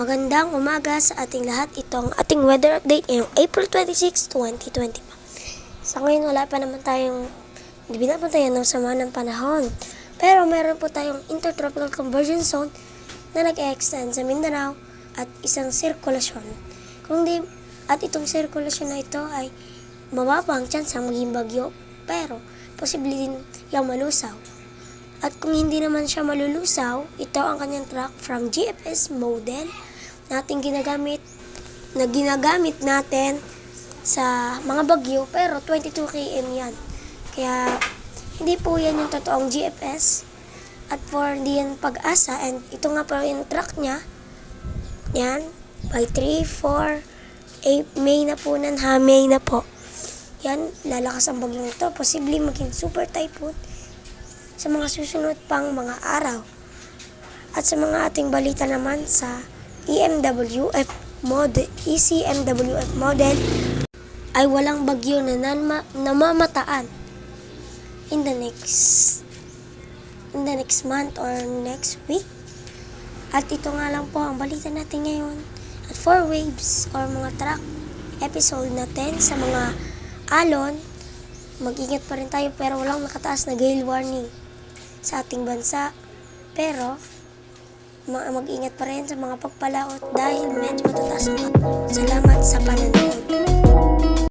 Magandang umaga sa ating lahat. Ito ang ating weather update ngayong April 26, 2020. Sa ngayon wala pa naman tayong binabantayan ng sama ng panahon. Pero meron po tayong intertropical convergence zone na nag-extend sa Mindanao at isang sirkulasyon. At itong sirkulasyon na ito ay mababa ang chance ang maging bagyo, pero posible din yung malusaw. At kung hindi naman siya malulusaw, ito ang kanyang track from GFS model na ginagamit natin sa mga bagyo, pero 22 km yan. Kaya hindi po yan yung totoong GFS at for hindi yan pag-asa, and ito nga po yung track niya. Yan, by 3, 4, 8, May na po May na po. Yan, lalakas ang bagyong ito. Posibleng maging super typhoon sa mga susunod pang mga araw. At sa mga ating balita naman sa ECMWF model ay walang bagyo na namamataan in the next month or next week. At ito nga lang po ang balita natin ngayon. At 4 waves or mga track episode natin sa mga alon, mag-ingat pa rin tayo, pero walang nakataas na gale warning sa ating bansa. Pero mag-ingat pa rin sa mga pagpalaot dahil medyo matataas ang. Salamat sa panonood.